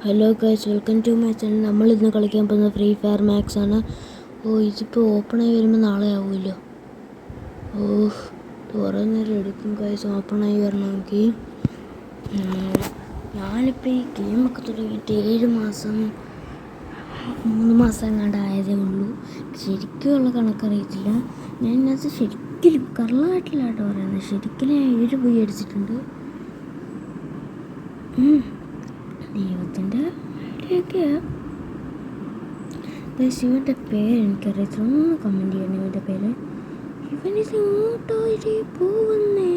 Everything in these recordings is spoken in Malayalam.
Hello guys, welcome to my channel. നമ്മളിന്ന് കളിക്കാൻ പോകുന്നത് ഫ്രീ ഫയർ മാക്സ് ആണ്. ഇതിപ്പോൾ ഓപ്പണായി വരുമ്പോൾ നാളെ ആവുമല്ലോ. കുറേ നേരം എടുക്കും ഗൈസ് ഓപ്പണായി വരണമെങ്കിൽ. ഞാനിപ്പോൾ ഈ ഗെയിമൊക്കെ തുടങ്ങിയിട്ട് 3 മാസം എങ്ങാണ്ടായതേ ഉള്ളൂ. ശരിക്കുമുള്ള കണക്കറിയത്തില്ല. ഞാൻ ഇതിനകത്ത് ശരിക്കും കള്ളമായിട്ടില്ല കേട്ടോ പറയുന്നത്. ശരിക്കും ഞാൻ 7 പോയി അടിച്ചിട്ടുണ്ട്. ദൈവത്തിൻ്റെ ഇവൻ്റെ പേര് എനിക്കറിയത്തില്ല. ഒന്ന് കമൻറ്റ് ചെയ്യണം ഇവൻ്റെ പേര്. ഇവനിത് ഇങ്ങോട്ടായി പോകുന്നേ.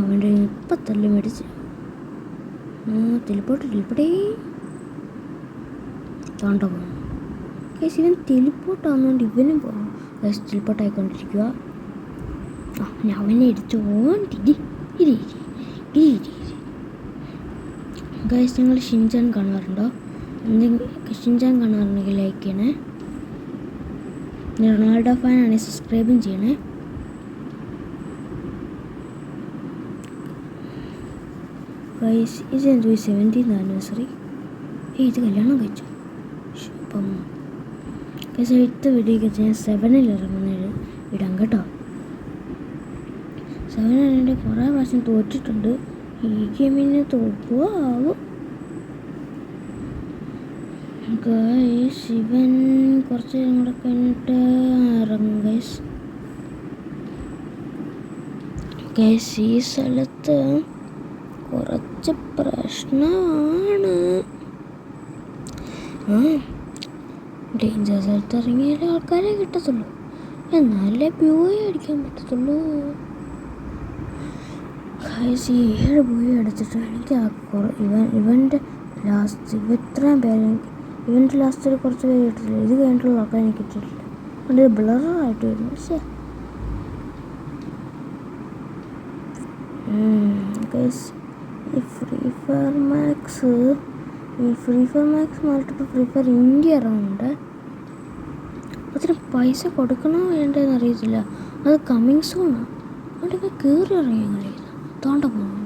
അവൻ്റെ ഇപ്പം തള്ളി മേടിച്ച് തെളിപ്പോട്ടില്ലേ തോണ്ട പോകണം. കേസ് ഇവൻ തെളിപ്പോട്ടാവുന്നതുകൊണ്ട് ഇവനും പോകണം. കേസ് തെളിപ്പോട്ടായിക്കൊണ്ടിരിക്കുക. ഞാൻ അവനെ എടുത്തു പോകണ്ടിരി ഗൈസ്, നിങ്ങൾ ഷിൻചാൻ കാണാറുണ്ടോ? ഷിൻചാൻ കാണാറുണ്ടെങ്കിൽ ലൈക്ക് ചെയ്യണേ. റൊണാൾഡോ ഫാനാണെങ്കിൽ സബ്സ്ക്രൈബും ചെയ്യണേ. ഗൈസ്, ഇതെന്തോ 17th ആനിവേഴ്സറി. ഇത് കല്യാണം കഴിച്ചു. അപ്പം ഗൈസ്, അടുത്ത വീഡിയോക്ക് ഞാൻ 7-ൽ ഇറങ്ങുന്നത് ഇടാം കേട്ടോ. 7 കുറേ പ്രാവശ്യം തോറ്റിട്ടുണ്ട്. ഈ ഗെയിമിന് തോക്കുവോ ആവും. ഗൈസ്, ഇവൻ കുറച്ച് നേരം കൂടെ കഴിഞ്ഞിട്ട് ഇറങ്ങും. ഗൈസ്, ഈ സ്ഥലത്ത് കുറച്ച് പ്രശ്നമാണ്. ഡേഞ്ചർ സ്ഥലത്ത് ഇറങ്ങിയാലേ ആൾക്കാരെ കിട്ടത്തുള്ളൂ, എന്നാലേ പ്യൂയെ അടിക്കാൻ പറ്റത്തുള്ളൂ. ഗൈസ്, ഈ 7 പോയി അടിച്ചിട്ട് എനിക്ക് ഇവൻ്റെ ലാസ്റ്റ് ഇത്രയും പേര് ഇവൻ്റെ ലാസ്റ്റിൽ കുറച്ച് പേര് കിട്ടില്ല. ഇത് കഴിഞ്ഞിട്ടുള്ള ആൾക്കാർ എനിക്ക് കിട്ടിയിട്ടില്ല. അതുകൊണ്ട് ബ്ലറായിട്ട് വരുന്നു. പക്ഷേ ഗൈസ്, ഈ ഫ്രീ ഫയർ മാക്സ് മാറിയിട്ടിപ്പോൾ ഫ്രീ ഫയർ ഇന്ത്യ ഇറങ്ങുന്നുണ്ട്. അതിന് പൈസ കൊടുക്കണോ വേണ്ടതെന്ന് അറിയത്തില്ല. അത് കമ്മിങ് സൂണാണ്. അതുകൊണ്ട് കയറി ഇറങ്ങി കളിയില്ല. തോണ്ട പോകുന്നു.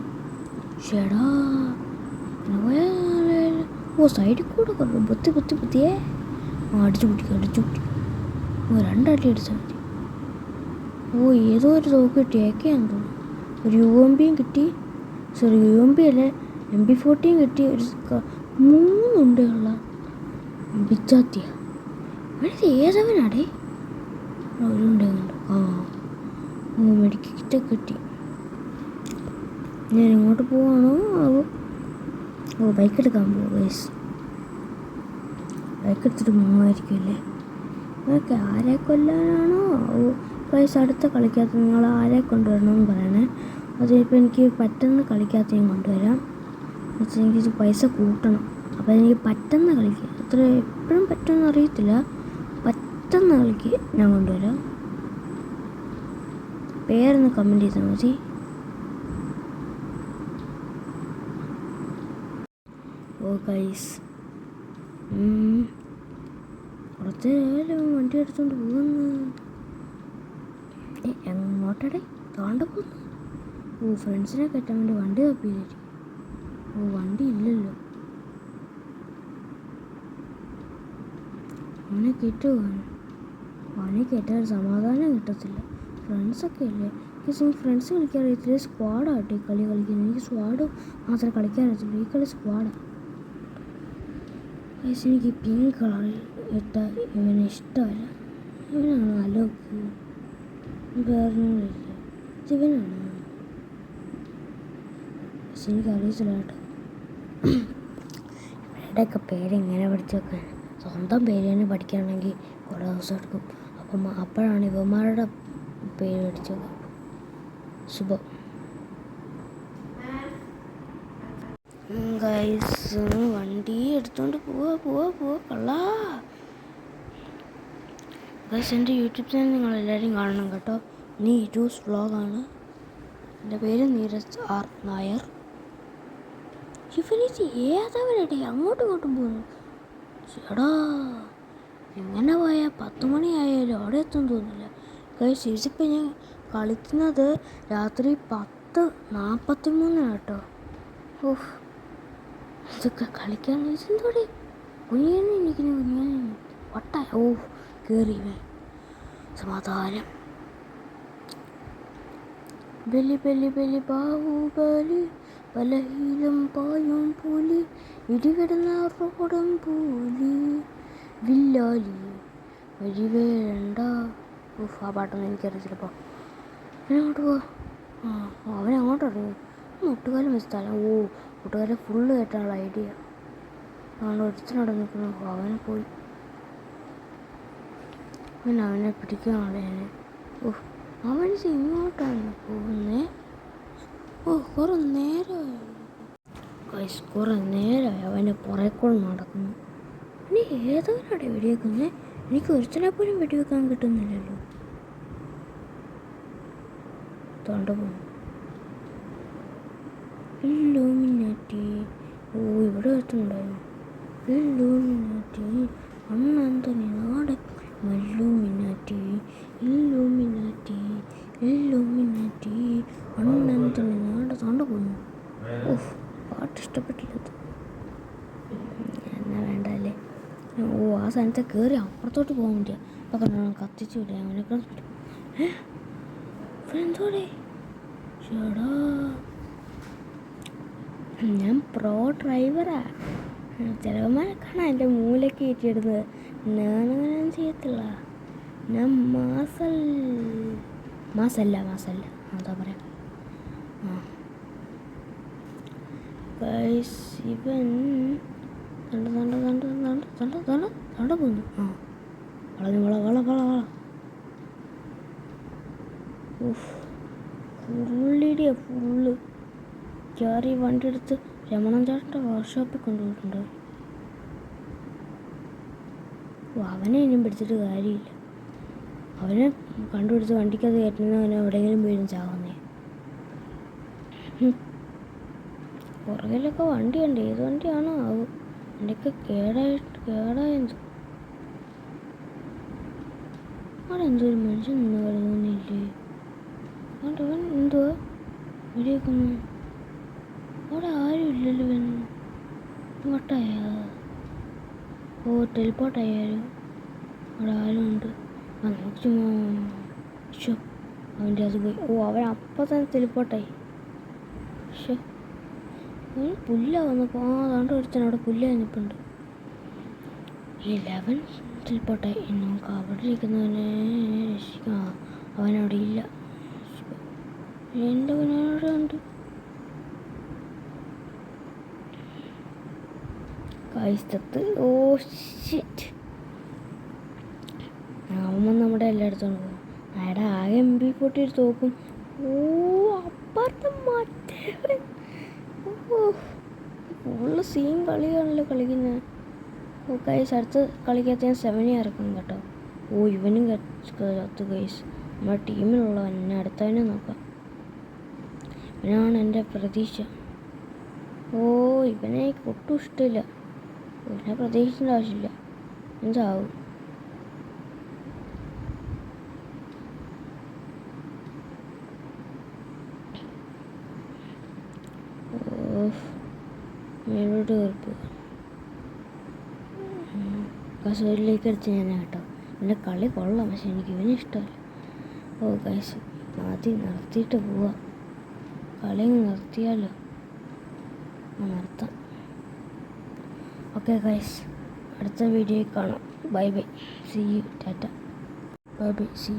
ഷെടാ സൈഡിൽ കൂടെ കുറവ് ബുദ്ധിയേ അടിച്ചു പിടിക്കും. 2 അടി അടിച്ചാൽ മതി. ഏതോ ഒരു തോക്ക് കിട്ടി. ഏക്കെയാന്ന് തോന്നുന്നു. ഒരു UMP കിട്ടി. UMP അല്ലേ, MP40 കിട്ടി. ഒരു 3 ഉണ്ടുള്ള ബിച്ചാത്തിയ. ഏതവനാടേ? ഒരു ഉണ്ടുണ്ട്. മെഡിക്കൽ കിറ്റൊക്കെ കിട്ടി. ഞാൻ എങ്ങോട്ട് പോവാണോ ബൈക്ക് എടുക്കാൻ പോകും. ബൈക്ക് എടുത്തിട്ട് പോകുമായിരിക്കുമല്ലേ. ഓക്കെ, ആരെ കൊല്ലാനാണോ അടുത്ത കളിക്കാത്ത നിങ്ങൾ ആരെ കൊണ്ടുവരണമെന്ന് പറയണേ. അതിപ്പോൾ എനിക്ക് പറ്റുന്ന കളിക്കാത്ത ഞാൻ കൊണ്ടുവരാം. എന്നുവെച്ചാൽ എനിക്ക് പൈസ കൂട്ടണം. അപ്പോൾ എനിക്ക് പറ്റുന്ന കളിക്ക്, അത്ര എപ്പോഴും പറ്റുമെന്ന് അറിയത്തില്ല, പറ്റുന്ന കളിക്ക് ഞാൻ കൊണ്ടുവരാം. പേരൊന്ന് കമൻറ്റ് ചെയ്താൽ മതി. ഗൈസ്, കുറച്ച് നേരം വണ്ടി എടുത്തുകൊണ്ട് പോകുന്നു. എങ്ങോട്ടടെ തോണ്ട പോകുന്നു? ഫ്രണ്ട്സിനെ കയറ്റാൻ വേണ്ടി വണ്ടി തപ്പിയില്ലായിരിക്കും. വണ്ടി ഇല്ലല്ലോ. അവനെ കയറ്റുകയാണ്. അവനെ കയറ്റാൻ സമാധാനം കിട്ടത്തില്ല. ഫ്രണ്ട്സൊക്കെ അല്ലേ. ഫ്രണ്ട്സ് കളിക്കാൻ അറിയത്തില്ല. സ്ക്വാഡാട്ടോ ഈ കളി കളിക്കുന്നത്. എനിക്ക് സ്ക്വാഡ് മാത്രമേ കളിക്കാൻ അറിയത്തില്ല. ഈ കളി സ്ക്വാഡാണ്. എനിക്ക് പിങ്ക് കളർ ഇട്ട ഇവനെ ഇഷ്ടമല്ല. ഇവനാണ് അലോക്ക്. വേറൊന്നുമില്ല. ഇവനാണ്. എനിക്ക് അറിയത്തില്ല കേട്ടോ. ഇവരുടെയൊക്കെ പേര് എങ്ങനെ പഠിച്ചു വെക്കാൻ? സ്വന്തം പേര് തന്നെ പഠിക്കുകയാണെങ്കിൽ കുറേ ദിവസം എടുക്കും. അപ്പോഴാണ് ഇവന്മാരുടെ പേര് പഠിച്ചു വെക്കാൻ. ശുഭം. ഗൈസ്, വണ്ടി എടുത്തോണ്ട് പോവാ കള്ളാ. ഗൈസ്, എൻ്റെ യൂട്യൂബ് ചാനൽ നിങ്ങളെല്ലാവരും കാണണം കേട്ടോ. നീരൂസ് വ്ളോഗാണ്. എൻ്റെ പേര് നീരജ് R നായർ. ഇവനിത് ഏതവരടെ അങ്ങോട്ടും ഇങ്ങോട്ടും പോകുന്നു. ചേടാ, എങ്ങനെ പോയാൽ 10 മണിയായാലും അവിടെ എത്തും തോന്നില്ല. ഗൈസ്, ഇതിപ്പോൾ ഞാൻ കളിക്കുന്നത് രാത്രി 10:43 കേട്ടോ. ഇതൊക്കെ കളിക്കാൻ ഇതെന്തോടെ കുഞ്ഞിനെ എനിക്കുന്നു കുഞ്ഞിനെ വട്ട ഓ കയറി സമാധാനം ബലി ബലി ബലി ബാഹുബലി ബലഹീനം പായും പൂലി ഇടികിടന്ന റോഡം പൂലി വില്ലാലി വഴിവേണ്ട ഊഫ് ആ പാട്ടൊന്നും എനിക്കറിയാം ചിലപ്പോൾ അങ്ങോട്ട് പോവാ അവനങ്ങോട്ട് ഇറങ്ങി മുട്ടുകാലം വെച്ചാലും ഓ മുട്ടുകാരെ ഫുള്ള് കയറ്റാനുള്ള ഐഡിയ അതുകൊണ്ട് ഒരുത്തിനോട് നിൽക്കുന്നു അവനെ പോയി അവനെ പിടിക്കാനുള്ള ഞാൻ ഓഹ് അവൻ ഇങ്ങോട്ടാണ് പോകുന്നേ ഓ കുറേ നേരമായി അവൻ്റെ പുറകോളം നടക്കുന്നു ഇനി ഏതവരാടെ വെടിവെക്കുന്നേ എനിക്ക് ഒരുത്തനെ പോലും വെടിവെക്കാൻ കിട്ടുന്നില്ലല്ലോ തൊണ്ട പോകുന്നു ഇല്ലൂമിനാറ്റി ഓ ഇവിടെ എത്തുന്നുണ്ടായിരുന്നു ഇല്ലൂമിനാറ്റി അണ്ണാന്തനി നാട് മല്ലൂമിനാറ്റി ഇല്ലൂമിനാറ്റി ഇല്ലൂമിനാറ്റി അണ്ണാന്തനി നാട് തൊണ്ട പോകുന്നു ഓഹ് പാട്ട് ഇഷ്ടപ്പെട്ടില്ലത് എന്നാ വേണ്ടല്ലേ ഓ ആ സ്ഥാനത്ത് കയറി അപ്പുറത്തോട്ട് പോകാൻ വേണ്ടിയാ അപ്പം കണ്ടോ കത്തിച്ചു വിടാം അവനൊക്കെ എന്തോടെ ചേടാ ഞാൻ പ്രോ ഡ്രൈവറാ ചിലവന്മാരെ കാണാൻ എൻ്റെ മൂലയ്ക്ക് കയറ്റിയിടുന്നത് ഞാനങ്ങനെ ചെയ്യത്തില്ല ഞാൻ മാസല്ല എന്താ പറയാ ഇവൻ തണ്ട പോന്നു വളഞ്ഞു വള ഫുള്ളിടിയാ ഫുള്ള് കയറി വണ്ടി എടുത്ത് രമണൻ ചേട്ടൻ്റെ വർക്ക്ഷോപ്പിൽ കൊണ്ടുപോയിട്ടുണ്ട് അവനെ ഇനിയും പിടിച്ചിട്ട് കാര്യമില്ല അവനെ കണ്ടുപിടിച്ച് വണ്ടിക്കത് കയറ്റുന്നവനെ എവിടെയെങ്കിലും വീഴും ചാവുന്നേ പുറകിലൊക്കെ വണ്ടിയുണ്ട് ഏത് വണ്ടിയാണോ ആവും വണ്ടിയൊക്കെ കേടായെന്തോ അവിടെ എന്തോ ഒരു മനുഷ്യൻ നിന്ന് കളിക്കുന്നില്ലേ അതുകൊണ്ട് അവൻ എന്തുവാ വെടിവെക്കുന്നു അവിടെ ആരും ഇല്ലല്ലോ വട്ടായാ ഓ ടെലിപ്പോർട്ടായാലും അവിടെ ആരും ഉണ്ട് നമുക്ക് ചുമ്മാ അവൻ്റെ അത് പോയി ഓ അവൻ അപ്പം തന്നെ ടെലിപ്പോർട്ടായി പക്ഷേ പുല്ല വന്നപ്പോൾ അതുകൊണ്ട് ഒരുത്തൻ അവിടെ പുല്ല നിൽപ്പുണ്ട് 11 ടെലിപ്പോർട്ടായി നമുക്ക് അവിടെ ഇരിക്കുന്നവനെ രക്ഷിക്കാം അവനവിടെ ഇല്ല എൻ്റെ അവനവിടെ ഉണ്ട് കായ്സ്ഥത്ത് ഓ ഷിറ്റ് അവൻ നമ്മുടെ എല്ലായിടത്തും പോകും അയാടെ ആകെ MP40 ഒരു തോക്കും ഓ അപ്പുറത്തെ മറ്റേ ഓ ഫുള്ള് സീൻ കളിയാണല്ലോ കളിക്കുന്നത് ഓ ഗൈസ് അടുത്ത് കളിക്കാത്ത ഞാൻ 7 ഇറക്കണം കേട്ടോ ഓ ഇവനും കത്ത് ഗൈസ് നമ്മുടെ ടീമിലുള്ളവൻ എന്നെ അടുത്തവനെ നോക്കാം ഇവനാണ് എൻ്റെ പ്രതീക്ഷ ഓ ഇവനെ ഒട്ടും ഇഷ്ടമില്ല ഇവനെ പ്രതീക്ഷിക്കേണ്ട ആവശ്യമില്ല എന്താവും മേലോട്ട് കയറിപ്പോ കസൂരിലേക്ക് അടിച്ച് ഞാൻ കേട്ടോ എൻ്റെ കളി കൊള്ളാം പക്ഷെ എനിക്ക് ഇവനെ ഇഷ്ടമല്ല ഓ ഗൈസ് ആദ്യം നിർത്തിയിട്ട് പോവാം കളി നിർത്തിയാലോ നിർത്താം ഓക്കെ ഗൈസ് അടുത്ത വീഡിയോയിൽ കാണാം bye bye see you tata bye bye see